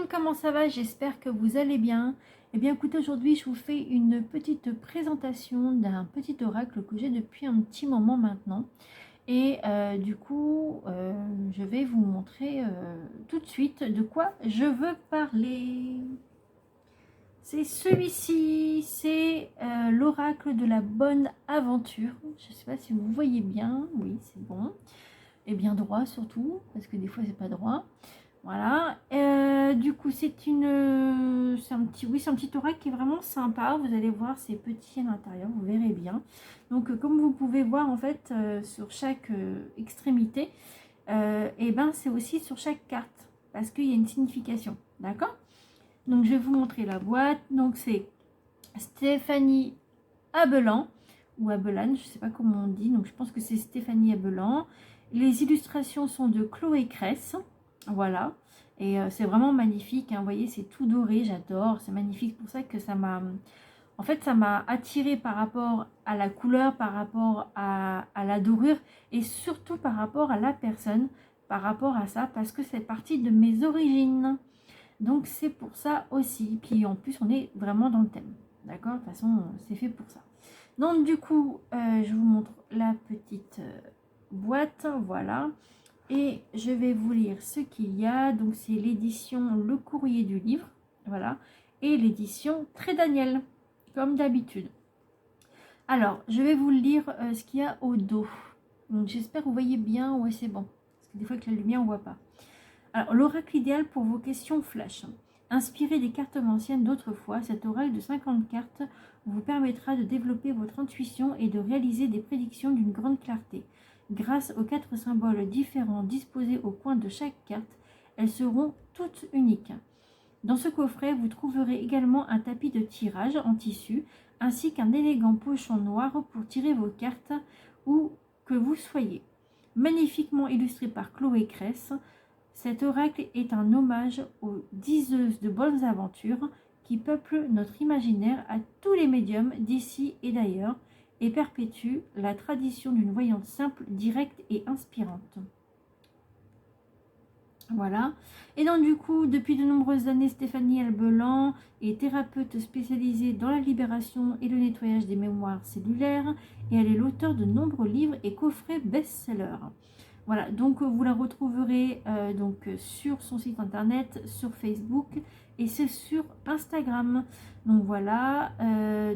monde, comment ça va? J'espère que vous allez bien. Eh bien écoutez, aujourd'hui je vous fais une petite présentation d'un petit oracle que j'ai depuis un petit moment maintenant. Et du coup, je vais vous montrer tout de suite de quoi je veux parler. C'est celui-ci, c'est l'oracle de la bonne aventure. Je ne sais pas si vous voyez bien, oui c'est bon. Et bien droit surtout, parce que des fois c'est pas droit. Voilà, du coup c'est un petit oracle qui est vraiment sympa. Vous allez voir, c'est petit à l'intérieur, vous verrez bien. Donc comme vous pouvez voir en fait sur chaque extrémité, et ben c'est aussi sur chaque carte, parce qu'il y a une signification, d'accord? Donc je vais vous montrer la boîte. Donc c'est Stéphanie Abelan, ou Abelan, je sais pas comment on dit, donc je pense que c'est Stéphanie Abelan. Les illustrations sont de Chloé Cress, voilà, et c'est vraiment magnifique, hein. Vous voyez, c'est tout doré, j'adore, c'est magnifique, pour ça que ça m'a, en fait, ça m'a attiré par rapport à la couleur, par rapport à la dorure, et surtout par rapport à la personne, par rapport à ça, parce que c'est partie de mes origines, donc c'est pour ça aussi, puis en plus on est vraiment dans le thème, d'accord, de toute façon c'est fait pour ça. Donc du coup, je vous montre la petite boîte, voilà. Et je vais vous lire ce qu'il y a. Donc c'est l'édition Le Courrier du Livre, voilà. Et l'édition Très Daniel, comme d'habitude. Alors, je vais vous lire ce qu'il y a au dos. Donc j'espère que vous voyez bien. Ouais, c'est bon. Parce que des fois avec la lumière, on ne voit pas. Alors, l'oracle idéal pour vos questions flash. Inspiré des cartes anciennes d'autrefois, cet oracle de 50 cartes vous permettra de développer votre intuition et de réaliser des prédictions d'une grande clarté. Grâce aux 4 symboles différents disposés au coin de chaque carte, elles seront toutes uniques. Dans ce coffret, vous trouverez également un tapis de tirage en tissu, ainsi qu'un élégant pochon noir pour tirer vos cartes où que vous soyez. Magnifiquement illustré par Chloé Cress, cet oracle est un hommage aux diseuses de bonnes aventures qui peuplent notre imaginaire à tous les médiums d'ici et d'ailleurs et perpétue la tradition d'une voyante simple, directe et inspirante. Voilà. Et donc du coup, depuis de nombreuses années, Stéphanie Abelan est thérapeute spécialisée dans la libération et le nettoyage des mémoires cellulaires et elle est l'auteure de nombreux livres et coffrets best-sellers. Voilà, donc vous la retrouverez sur son site internet, sur Facebook et c'est sur Instagram. Donc voilà,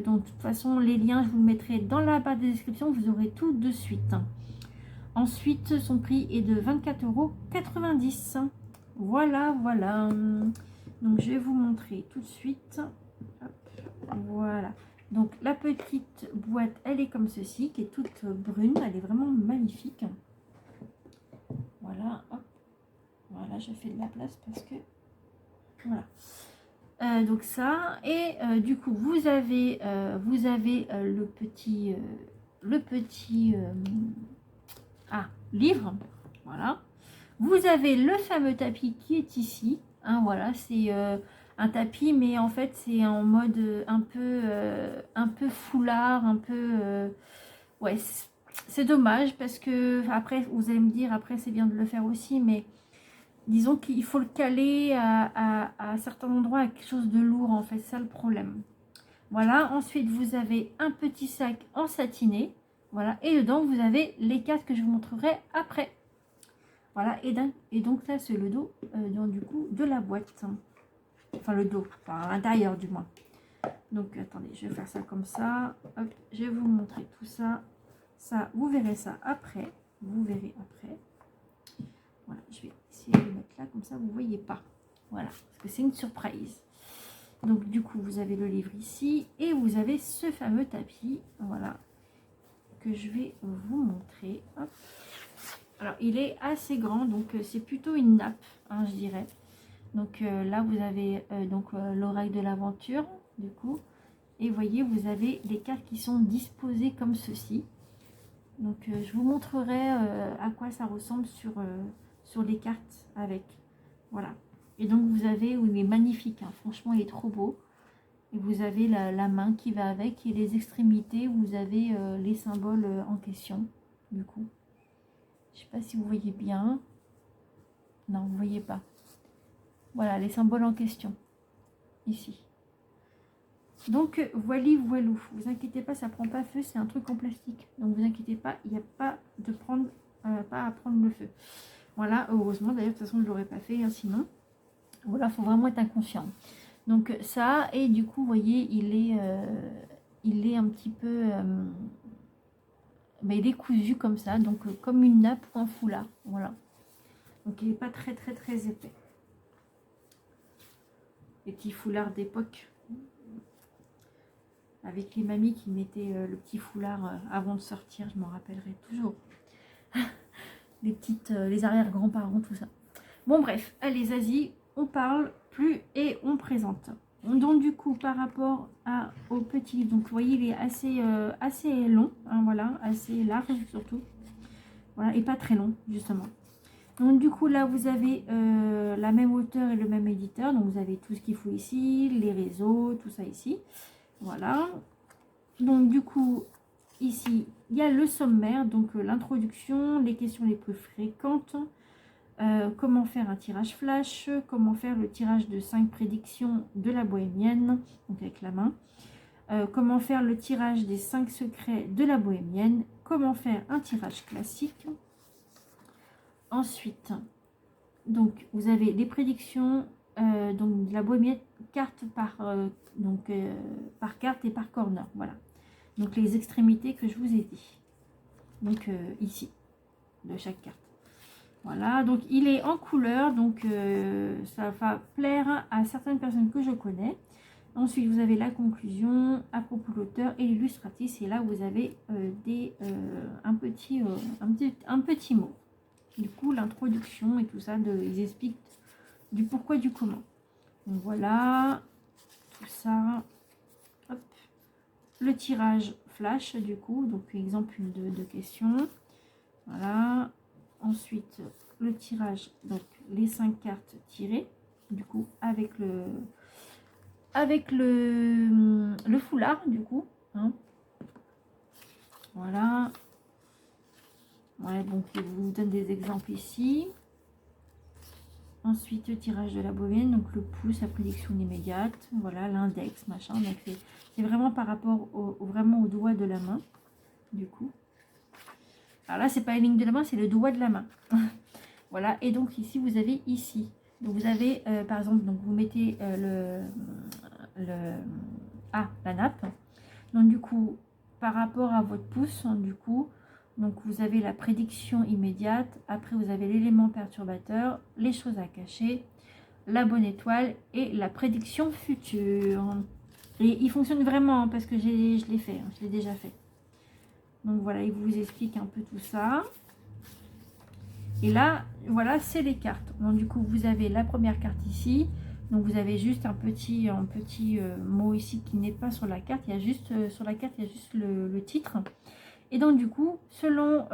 donc de toute façon les liens je vous mettrai dans la barre de description, vous aurez tout de suite. Ensuite, son prix est de 24,90 €. Voilà, voilà. Donc je vais vous montrer tout de suite. Hop, voilà. Donc la petite boîte, elle est comme ceci, qui est toute brune, elle est vraiment magnifique. Voilà, hop. Voilà, je fais de la place parce que voilà. Donc ça, et du coup vous avez le petit livre, voilà. Vous avez le fameux tapis qui est ici, hein, voilà, c'est un tapis, mais en fait c'est en mode un peu foulard, un peu ouais, c'est dommage parce que après vous allez me dire après c'est bien de le faire aussi, mais disons qu'il faut le caler à certains endroits, à quelque chose de lourd, en fait, c'est ça le problème. Voilà, ensuite vous avez un petit sac en satiné, voilà, et dedans vous avez les cartes que je vous montrerai après. Voilà, et donc là c'est le dos du coup de la boîte, enfin le dos, enfin à l'intérieur du moins. Donc attendez, je vais faire ça comme ça, hop, je vais vous montrer tout ça, ça vous verrez ça après, vous verrez après. Voilà, je vais essayer de le mettre là, comme ça vous ne voyez pas. Voilà, parce que c'est une surprise. Donc du coup, vous avez le livre ici et vous avez ce fameux tapis, voilà, que je vais vous montrer. Hop. Alors, il est assez grand, donc c'est plutôt une nappe, hein, je dirais. Donc là, vous avez l'oreille de l'aventure, du coup. Et vous voyez, vous avez les cartes qui sont disposées comme ceci. Donc je vous montrerai à quoi ça ressemble sur les cartes avec. Voilà. Et donc vous avez, oui, il est magnifique, hein, franchement il est trop beau. Et vous avez la main qui va avec et les extrémités, vous avez les symboles en question, du coup. Je sais pas si vous voyez bien. Non, vous voyez pas. Voilà, les symboles en question, ici. Donc, voilou. Vous inquiétez pas, ça prend pas feu, c'est un truc en plastique. Donc, vous inquiétez pas, il n'y a pas à prendre le feu. Voilà, heureusement, d'ailleurs, de toute façon, je ne l'aurais pas fait, hein, sinon. Voilà, il faut vraiment être inconscient. Donc, ça, et du coup, vous voyez, il est un petit peu... mais il est cousu comme ça, donc comme une nappe ou un foulard. Voilà. Donc, il n'est pas très épais. Les petits foulards d'époque. Avec les mamies qui mettaient le petit foulard avant de sortir, je m'en rappellerai toujours. Les arrière-grands-parents, tout ça. Bon bref, allez Zazie, on parle plus et on présente. Donc du coup, par rapport au petit, donc vous voyez, il est assez long, hein, voilà, assez large surtout. Voilà, et pas très long, justement. Donc du coup, là, vous avez la même hauteur et le même éditeur. Donc vous avez tout ce qu'il faut ici, les réseaux, tout ça ici. Voilà. Donc du coup, ici, il y a le sommaire, donc l'introduction, les questions les plus fréquentes, comment faire un tirage flash, comment faire le tirage de 5 prédictions de la bohémienne, donc avec la main, comment faire le tirage des 5 secrets de la bohémienne, comment faire un tirage classique. Ensuite, donc vous avez les prédictions donc de la bohémienne carte par carte et par corner, voilà. Donc les extrémités que je vous ai dit. Donc ici, de chaque carte. Voilà, donc il est en couleur, donc ça va plaire à certaines personnes que je connais. Ensuite, vous avez la conclusion à propos de l'auteur et l'illustratrice. Et là, vous avez un petit mot. Du coup, l'introduction et tout ça, ils expliquent du pourquoi, du comment. Donc voilà, tout ça. Hop. Le tirage flash, du coup, donc exemple de questions. Voilà. Ensuite, le tirage, donc les 5 cartes tirées, du coup, avec le foulard, du coup. Hein. Voilà. Ouais, donc je vous donne des exemples ici. Ensuite, le tirage de la bohémienne, donc le pouce, la prédiction immédiate. Voilà, l'index, machin. Donc c'est vraiment par rapport vraiment au doigt de la main, du coup. Alors là, c'est pas la ligne de la main, c'est le doigt de la main. Voilà, et donc ici, vous avez ici. Donc vous avez, par exemple, donc vous mettez la nappe. Donc du coup, par rapport à votre pouce, hein, du coup, donc vous avez la prédiction immédiate. Après, vous avez l'élément perturbateur, les choses à cacher, la bonne étoile et la prédiction future. Et il fonctionne vraiment, hein, parce que je l'ai fait, hein, je l'ai déjà fait. Donc voilà, il vous explique un peu tout ça. Et là, voilà, c'est les cartes. Donc du coup, vous avez la première carte ici. Donc vous avez juste un petit mot ici qui n'est pas sur la carte. Il y a juste sur la carte, il y a juste le titre. Et donc du coup, selon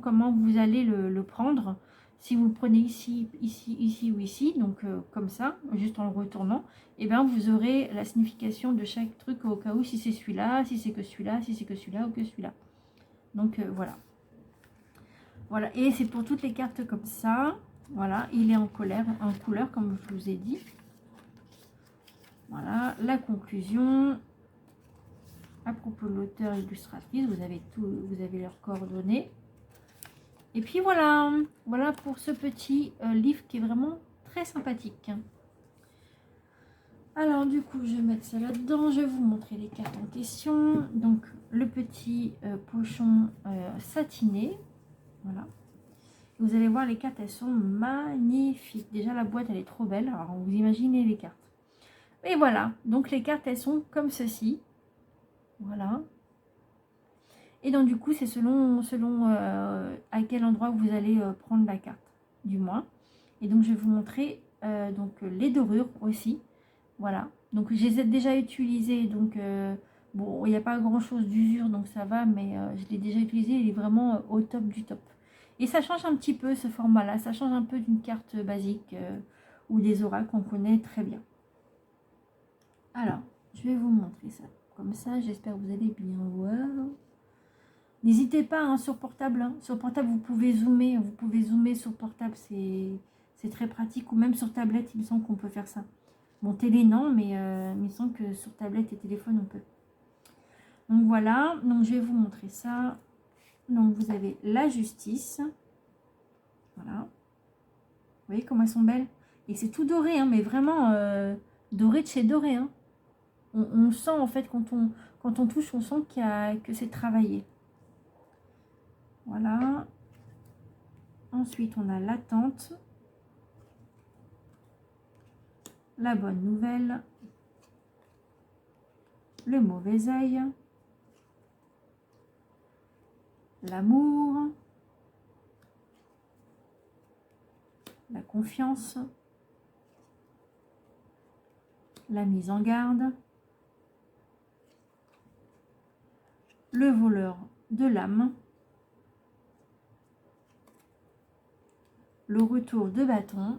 comment vous allez le prendre, si vous le prenez ici, ici ou ici, donc comme ça, juste en le retournant, et bien vous aurez la signification de chaque truc au cas où, si c'est celui-là, si c'est que celui-là, si c'est que celui-là ou que celui-là. Donc voilà. Voilà, et c'est pour toutes les cartes comme ça. Voilà, il est en couleur, comme je vous ai dit. Voilà, la conclusion. À propos de l'auteur et illustratrice, vous avez leurs coordonnées. Et puis voilà, voilà pour ce petit livre qui est vraiment très sympathique. Alors du coup, je vais mettre ça là-dedans. Je vais vous montrer les cartes en question. Donc le petit pochon satiné. Voilà. Vous allez voir, les cartes, elles sont magnifiques. Déjà, la boîte, elle est trop belle. Alors, vous imaginez les cartes. Et voilà. Donc, les cartes, elles sont comme ceci. Voilà. Et donc, du coup, c'est selon à quel endroit vous allez prendre la carte, du moins. Et donc, je vais vous montrer donc les dorures aussi. Voilà. Donc, je les ai déjà utilisées. Donc, bon, il n'y a pas grand-chose d'usure, donc ça va. Mais je l'ai déjà utilisé. Il est vraiment au top du top. Et ça change un petit peu ce format-là. Ça change un peu d'une carte basique ou des oracles qu'on connaît très bien. Alors, je vais vous montrer ça. Comme ça, j'espère que vous allez bien voir. N'hésitez pas, hein, sur portable. Hein. Sur portable, vous pouvez zoomer. Vous pouvez zoomer sur portable. C'est très pratique. Ou même sur tablette, il me semble qu'on peut faire ça. Bon, télé, non, mais il me semble que sur tablette et téléphone, on peut. Donc voilà, donc je vais vous montrer ça. Donc vous avez la justice. Voilà. Vous voyez comment elles sont belles. Et c'est tout doré, hein, mais vraiment doré de chez doré. Hein. On sent en fait quand on touche, on sent que c'est travaillé. Voilà. Ensuite, on a l'attente. La bonne nouvelle. Le mauvais œil. L'amour. La confiance. La mise en garde. Le voleur de l'âme. Le retour de bâton.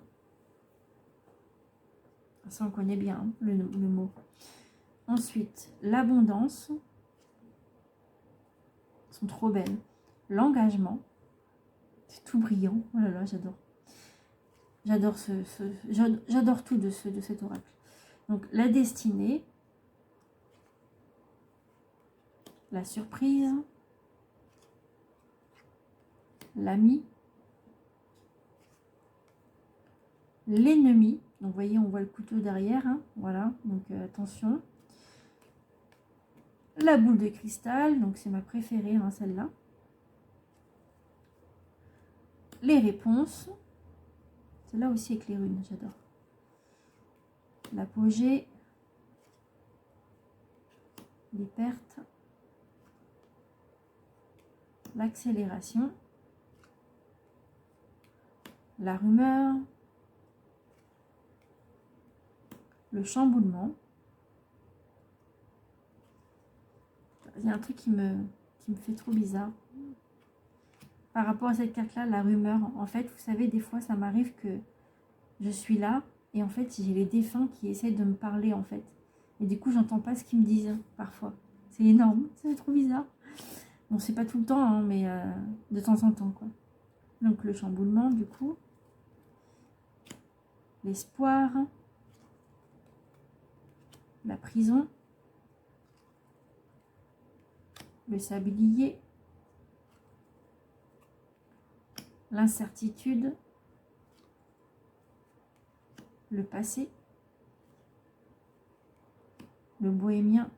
Ça, on connaît bien hein, le mot. Ensuite, l'abondance. Elles sont trop belles. L'engagement. C'est tout brillant. Oh là là, j'adore. J'adore tout de cet oracle. Donc, la destinée. La surprise. L'ami. L'ennemi. Donc, vous voyez, on voit le couteau derrière. Hein, voilà, donc attention. La boule de cristal. Donc, c'est ma préférée, hein, celle-là. Les réponses. Celle-là aussi avec les runes, j'adore. L'apogée. Les pertes. L'accélération. La rumeur. Le chamboulement. Il y a un truc qui me fait trop bizarre. Par rapport à cette carte-là, la rumeur. En fait, vous savez, des fois, ça m'arrive que je suis là et en fait, j'ai les défunts qui essayent de me parler, en fait. Et du coup, j'entends pas ce qu'ils me disent, parfois. C'est énorme, c'est trop bizarre. Bon, c'est pas tout le temps, hein, mais de temps en temps, quoi. Donc, le chamboulement, du coup. L'espoir. La prison. Le sablier. L'incertitude. Le passé. Le bohémien.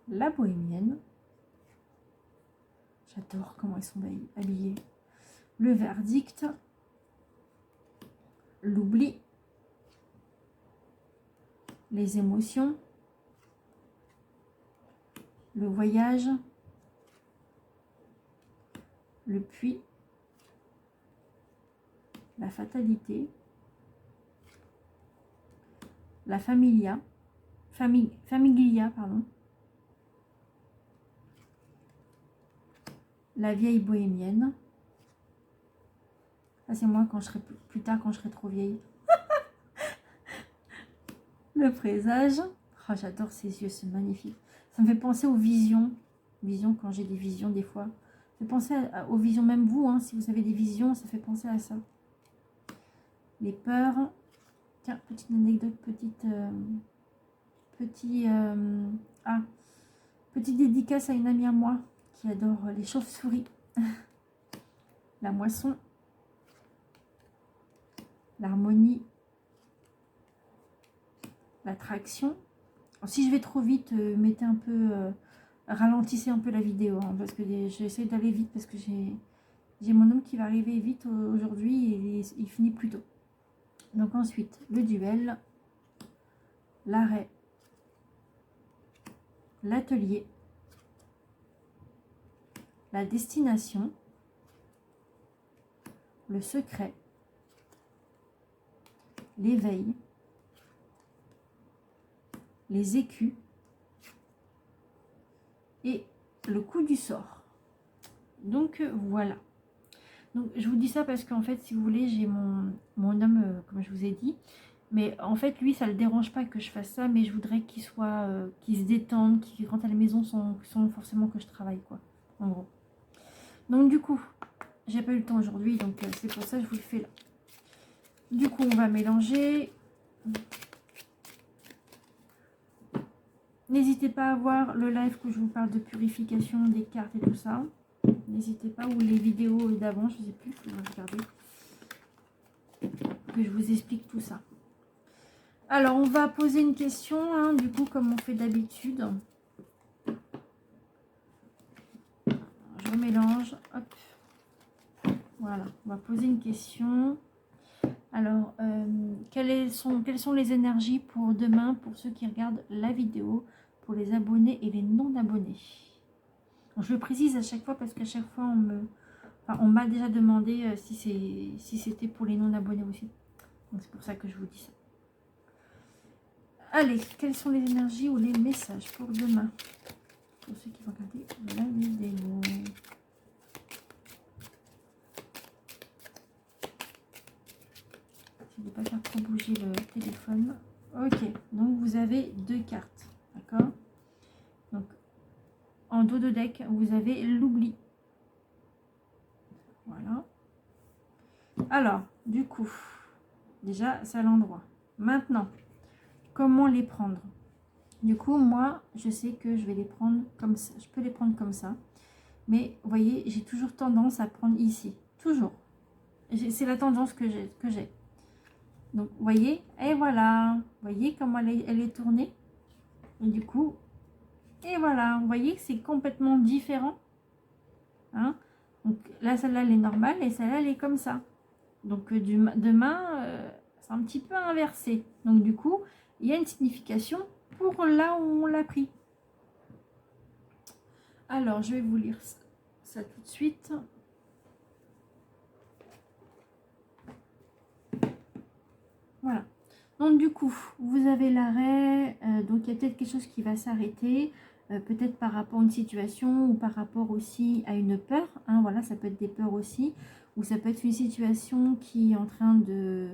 La bohémienne. J'adore comment ils sont habillés. Le verdict. L'oubli. Les émotions. Le voyage. Le puits. La fatalité. La familia. Familia, pardon. La vieille bohémienne. Ça, c'est moi quand je serai plus tard, quand je serai trop vieille. Le présage. Oh, j'adore ces yeux, c'est magnifique. Ça me fait penser aux visions. Visions, quand j'ai des visions, des fois. Ça fait penser aux visions, même vous, hein, si vous avez des visions, ça fait penser à ça. Les peurs. Tiens, petite anecdote, petite dédicace à une amie à moi qui adore les chauves-souris. La moisson. L'harmonie. L'attraction. Si je vais trop vite, mettez un peu, ralentissez un peu la vidéo, hein, parce que j'essaie d'aller vite, parce que j'ai mon homme qui va arriver vite aujourd'hui et il finit plus tôt. Donc ensuite, le duel, l'arrêt, l'atelier, la destination, le secret, l'éveil, les écus et le coup du sort. Donc voilà. Donc je vous dis ça parce qu'en fait, si vous voulez, j'ai mon homme, comme je vous ai dit. Mais en fait, lui, ça ne le dérange pas que je fasse ça, mais je voudrais qu'il soit, qu'il se détende, qu'il rentre à la maison sans forcément que je travaille, quoi, en gros. Donc du coup, j'ai pas eu le temps aujourd'hui, donc c'est pour ça que je vous le fais là. Du coup, on va mélanger. N'hésitez pas à voir le live que je vous parle de purification des cartes et tout ça. N'hésitez pas, ou les vidéos d'avant, je ne sais plus, il faudra regarder. Que je vous explique tout ça. Alors, on va poser une question, hein, du coup, comme on fait d'habitude. Je remélange. Hop. Voilà, on va poser une question. Alors, quelles sont les énergies pour demain, pour ceux qui regardent la vidéo, pour les abonnés et les non-abonnés? Je le précise à chaque fois parce qu'à chaque fois, on m'a déjà demandé si c'était pour les non-abonnés aussi. Donc, c'est pour ça que je vous dis ça. Allez, quelles sont les énergies ou les messages pour demain? Pour ceux qui vont regarder la vidéo. Je ne vais pas faire trop bouger le téléphone. Ok, donc vous avez 2 cartes. D'accord? Donc, en dos de deck, vous avez l'oubli. Voilà. Alors, du coup, déjà, c'est à l'endroit. Maintenant, comment les prendre? Du coup, moi, je sais que je vais les prendre comme ça. Je peux les prendre comme ça. Mais, vous voyez, j'ai toujours tendance à prendre ici. Toujours. C'est la tendance que j'ai. Donc, vous voyez, et voilà. Vous voyez comment elle est tournée? Et du coup, et voilà. Vous voyez que c'est complètement différent. Hein? Donc, là, celle-là, elle est normale et celle-là, elle est comme ça. Donc, demain, c'est un petit peu inversé. Donc, du coup, il y a une signification pour là où on l'a pris. Alors, je vais vous lire ça tout de suite. Voilà. Donc, du coup, vous avez l'arrêt. Donc, il y a peut-être quelque chose qui va s'arrêter. Peut-être par rapport à une situation ou par rapport aussi à une peur. Hein, voilà, ça peut être des peurs aussi. Ou ça peut être une situation qui est en train de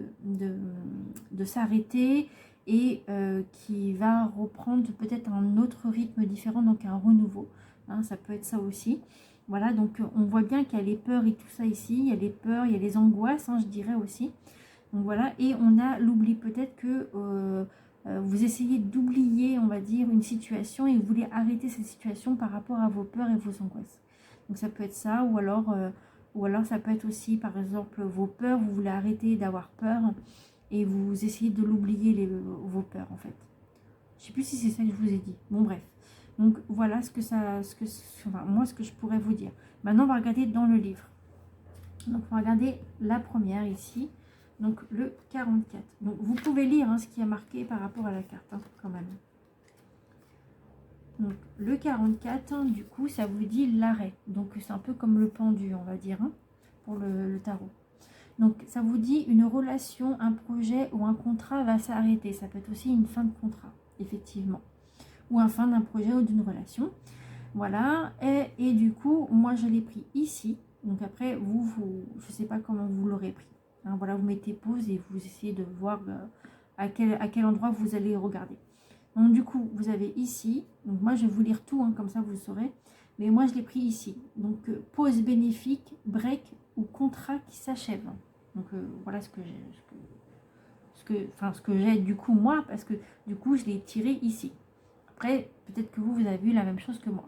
s'arrêter et qui va reprendre peut-être un autre rythme différent, donc un renouveau. Hein, ça peut être ça aussi. Voilà, donc on voit bien qu'il y a les peurs et tout ça ici. Il y a les peurs, il y a les angoisses, hein, je dirais aussi. Donc voilà, et on a l'oubli. Peut-être que vous essayez d'oublier, on va dire, une situation et vous voulez arrêter cette situation par rapport à vos peurs et vos angoisses. Donc ça peut être ça, ou alors ça peut être aussi, par exemple, vos peurs, vous voulez arrêter d'avoir peur et vous essayez de l'oublier, vos peurs, en fait. Je ne sais plus si c'est ça que je vous ai dit. Bon, bref. Donc voilà moi, ce que je pourrais vous dire. Maintenant, on va regarder dans le livre. Donc on va regarder la première ici. Donc le 44. Donc vous pouvez lire hein, ce qui est marqué par rapport à la carte, hein, quand même. Donc le 44, hein, du coup, ça vous dit l'arrêt. Donc c'est un peu comme le pendu, on va dire, hein, pour le tarot. Donc ça vous dit une relation, un projet ou un contrat va s'arrêter. Ça peut être aussi une fin de contrat, effectivement. Ou un fin d'un projet ou d'une relation. Voilà. Et du coup, moi je l'ai pris ici. Donc après, je ne sais pas comment vous l'aurez pris. Hein, voilà, vous mettez pause et vous essayez de voir à quel endroit vous allez regarder. Donc du coup, vous avez ici, donc moi je vais vous lire tout, hein, comme ça vous le saurez, mais moi je l'ai pris ici. Donc pause bénéfique, break ou contrat qui s'achève. Donc voilà ce que j'ai, ce que j'ai du coup moi, parce que du coup je l'ai tiré ici. Après, peut-être que vous avez vu la même chose que moi.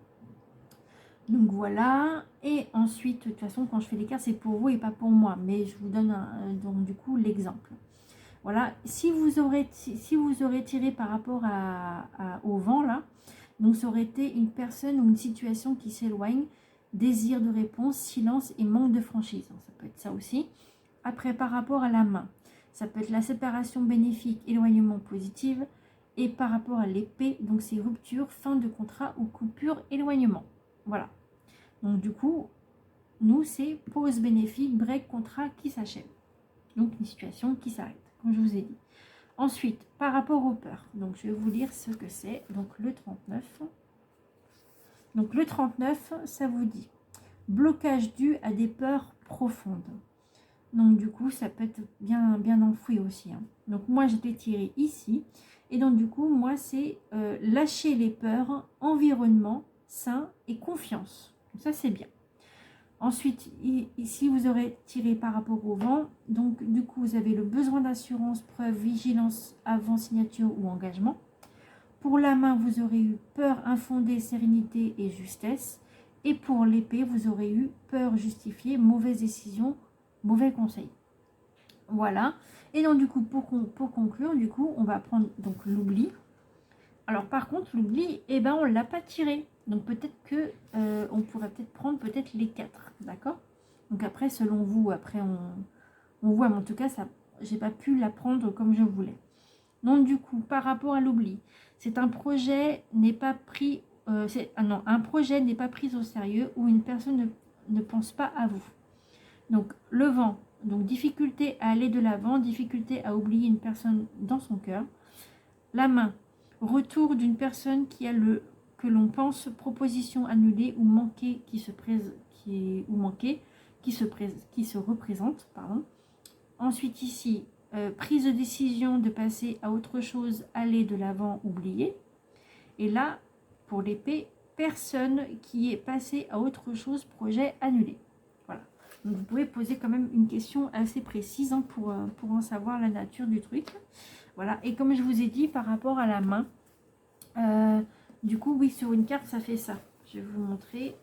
Donc voilà, et ensuite, de toute façon, quand je fais les cartes, c'est pour vous et pas pour moi, mais je vous donne donc du coup l'exemple. Voilà, si vous aurez tiré par rapport au vent là, donc ça aurait été une personne ou une situation qui s'éloigne, désir de réponse, silence et manque de franchise. Ça peut être ça aussi. Après, par rapport à la main, ça peut être la séparation bénéfique, éloignement positif, et par rapport à l'épée, donc c'est rupture, fin de contrat ou coupure, éloignement. Voilà. Donc du coup, nous, c'est pause bénéfique, break, contrat qui s'achève. Donc une situation qui s'arrête, comme je vous ai dit. Ensuite, par rapport aux peurs, donc je vais vous lire ce que c'est. Donc le 39. Donc le 39, ça vous dit blocage dû à des peurs profondes. Donc du coup, ça peut être bien enfoui aussi. Hein. Donc moi, je l'ai tiré ici. Et donc du coup, moi, c'est lâcher les peurs, environnement sain et confiance. Donc ça, c'est bien. Ensuite, ici, vous aurez tiré par rapport au vent. Donc, du coup, vous avez le besoin d'assurance, preuve, vigilance avant signature ou engagement. Pour la main, vous aurez eu peur infondée, sérénité et justesse. Et pour l'épée, vous aurez eu peur justifiée, mauvaise décision, mauvais conseil. Voilà. Et donc, du coup, pour conclure, du coup, on va prendre donc l'oubli. Alors, par contre, l'oubli, eh ben, on ne l'a pas tiré. Donc, peut-être que on pourrait peut-être prendre peut-être les 4. D'accord? Donc, après, selon vous, après, on voit. Mais en tout cas, ça, j'ai pas pu la prendre comme je voulais. Donc, du coup, par rapport à l'oubli, c'est un projet n'est pas pris... un projet n'est pas pris au sérieux ou une personne ne pense pas à vous. Donc, le vent, donc difficulté à aller de l'avant, difficulté à oublier une personne dans son cœur. La main, retour d'une personne qui a que l'on pense proposition annulée ou manquée qui se représente. Pardon. Ensuite ici, prise de décision de passer à autre chose, aller de l'avant, oublier. Et là, pour l'épée, personne qui est passé à autre chose, projet annulé. Voilà. Donc vous pouvez poser quand même une question assez précise hein, pour en savoir la nature du truc. Voilà. Et comme je vous ai dit, par rapport à la main, du coup, oui, sur une carte, ça fait ça. Je vais vous montrer.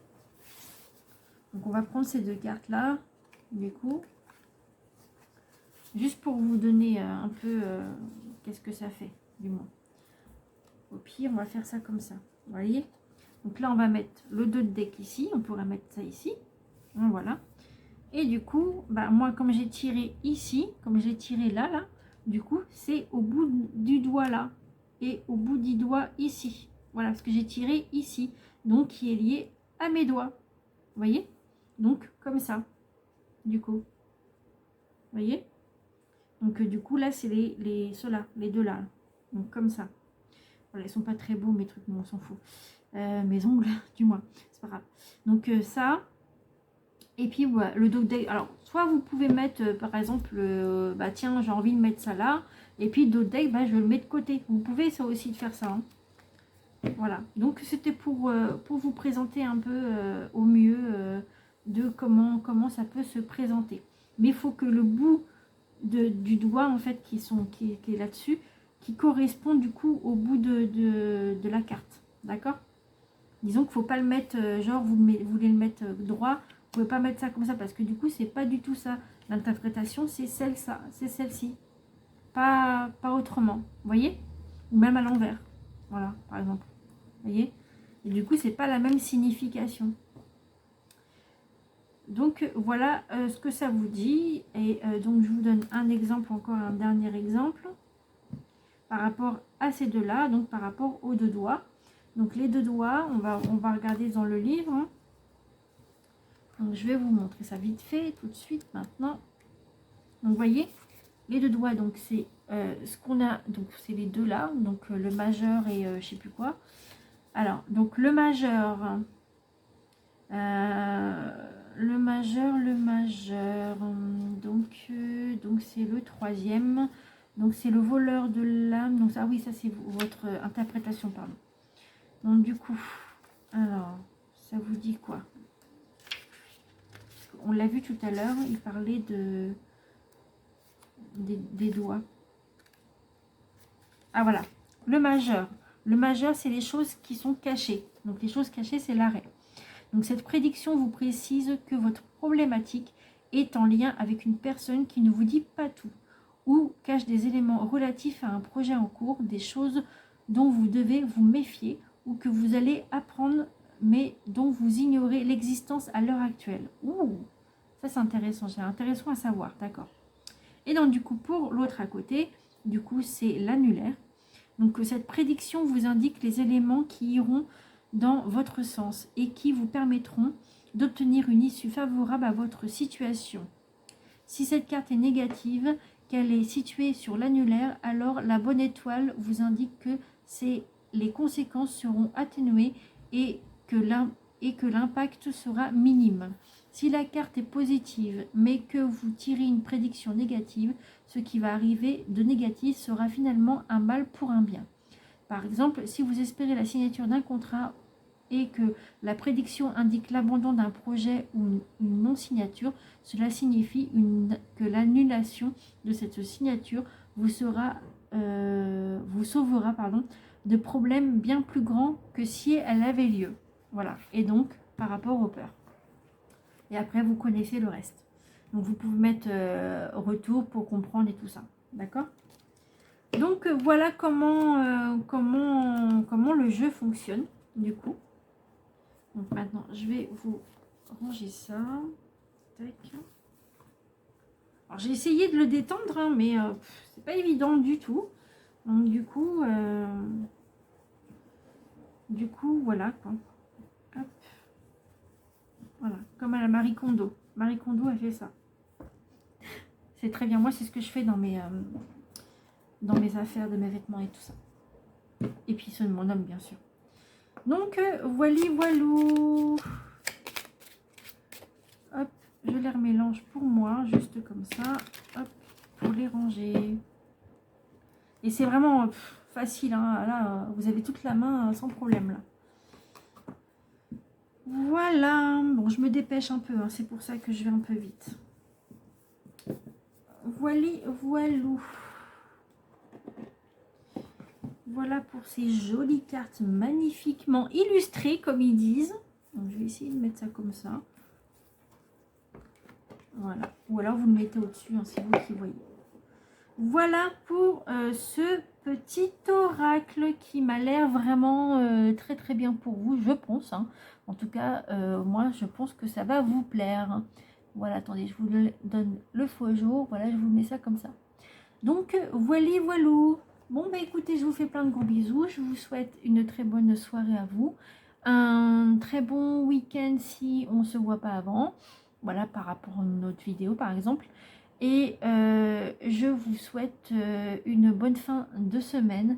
Donc on va prendre ces deux cartes-là, du coup. Juste pour vous donner un peu qu'est-ce que ça fait, du moins. Au pire, on va faire ça comme ça. Vous voyez? Donc là, on va mettre le 2 de deck ici. On pourrait mettre ça ici. Voilà. Et du coup, bah, moi, comme j'ai tiré ici, comme j'ai tiré là, du coup, c'est au bout du doigt là. Et au bout du doigt ici. Voilà, parce que j'ai tiré ici. Donc, qui est lié à mes doigts. Vous voyez? Donc, comme ça. Du coup. Vous voyez? Donc du coup là c'est ceux-là, les deux là. Donc comme ça. Voilà, ils sont pas très beaux mes trucs, mais on s'en fout. Mes ongles, du moins, c'est pas grave. Donc ça. Et puis voilà, le dos deck. Alors soit vous pouvez mettre par exemple, bah tiens j'ai envie de mettre ça là. Et puis le dos deck, bah, je le mets de côté. Vous pouvez ça aussi de faire ça. Hein. Voilà. Donc c'était pour vous présenter un peu au mieux de comment ça peut se présenter. Mais il faut que le bout du doigt en fait qui est là-dessus, qui correspond du coup au bout de la carte. D'accord? Disons qu'il ne faut pas le mettre, genre vous voulez le mettre droit, vous pouvez pas mettre ça comme ça parce que du coup c'est pas du tout ça. L'interprétation c'est celle-ci. Pas autrement. Vous voyez? Ou même à l'envers. Voilà, par exemple. Vous voyez? Et du coup c'est pas la même signification. Donc voilà ce que ça vous dit. Et donc je vous donne un exemple, encore un dernier exemple. Par rapport à ces deux-là, donc par rapport aux deux doigts. Donc les deux doigts, on va regarder dans le livre. Hein. Donc je vais vous montrer ça vite fait, tout de suite, maintenant. Donc vous voyez, les deux doigts, donc c'est ce qu'on a, donc c'est les deux là, donc le majeur et je sais plus quoi. Alors, donc le majeur... le majeur, donc c'est le troisième, donc c'est le voleur de l'âme, donc ça, oui, ça c'est votre interprétation, pardon. Donc du coup, alors, ça vous dit quoi? On l'a vu tout à l'heure, il parlait des doigts. Ah voilà, le majeur c'est les choses qui sont cachées, donc les choses cachées c'est l'arrêt. Donc cette prédiction vous précise que votre problématique est en lien avec une personne qui ne vous dit pas tout ou cache des éléments relatifs à un projet en cours, des choses dont vous devez vous méfier ou que vous allez apprendre mais dont vous ignorez l'existence à l'heure actuelle. Ouh, ça c'est intéressant à savoir, d'accord. Et donc du coup pour l'autre à côté, du coup c'est l'annulaire. Donc cette prédiction vous indique les éléments qui iront dans votre sens et qui vous permettront d'obtenir une issue favorable à votre situation. Si cette carte est négative, qu'elle est située sur l'annulaire, alors la bonne étoile vous indique que les conséquences seront atténuées et que l'impact sera minime. Si la carte est positive, mais que vous tirez une prédiction négative, ce qui va arriver de négatif sera finalement un mal pour un bien. Par exemple, si vous espérez la signature d'un contrat et que la prédiction indique l'abandon d'un projet ou une non-signature, cela signifie que l'annulation de cette signature vous sauvera de problèmes bien plus grands que si elle avait lieu. Voilà, et donc par rapport aux peurs. Et après, vous connaissez le reste. Donc, vous pouvez mettre retour pour comprendre et tout ça. D'accord? Donc, voilà comment le jeu fonctionne, du coup. Donc, maintenant, je vais vous ranger ça. Tac. Alors, j'ai essayé de le détendre, hein, mais c'est pas évident du tout. Donc, du coup, voilà, quoi. Hop. Voilà, comme à la Marie Kondo. Marie Kondo, elle fait ça. C'est très bien. Moi, c'est ce que je fais dans mes affaires, de mes vêtements et tout ça. Et puis, ceux de mon homme, bien sûr. Donc, voilou. Hop, je les remélange pour moi, juste comme ça. Hop, pour les ranger. Et c'est vraiment facile. Hein. Là, vous avez toute la main sans problème, là. Voilà, bon, je me dépêche un peu, hein, c'est pour ça que je vais un peu vite. Voilou. Voilà pour ces jolies cartes magnifiquement illustrées, comme ils disent. Donc, je vais essayer de mettre ça comme ça. Voilà, ou alors vous le mettez au-dessus, hein, c'est vous qui voyez. Voilà pour ce petit oracle qui m'a l'air vraiment très très bien pour vous, je pense. Hein. En tout cas, moi je pense que ça va vous plaire. Voilà, attendez, je vous donne le faux jour. Voilà, je vous mets ça comme ça. Donc, voilou. Bon, bah écoutez, je vous fais plein de gros bisous. Je vous souhaite une très bonne soirée à vous. Un très bon week-end si on ne se voit pas avant. Voilà, par rapport à notre vidéo, par exemple. Et je vous souhaite une bonne fin de semaine.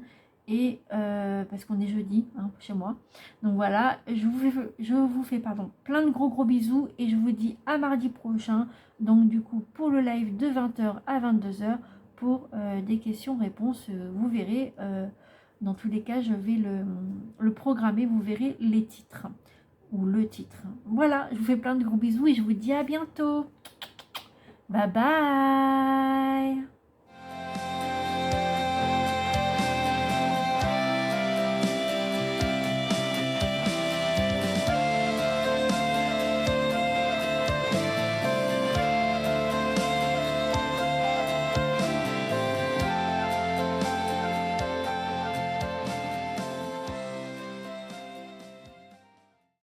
Et parce qu'on est jeudi, hein, chez moi. Donc voilà, je vous fais plein de gros bisous. Et je vous dis à mardi prochain. Donc du coup, pour le live de 20h à 22h. Pour des questions-réponses, vous verrez. Dans tous les cas, je vais le programmer. Vous verrez les titres. Ou le titre. Voilà, je vous fais plein de gros bisous. Et je vous dis à bientôt. Bye bye.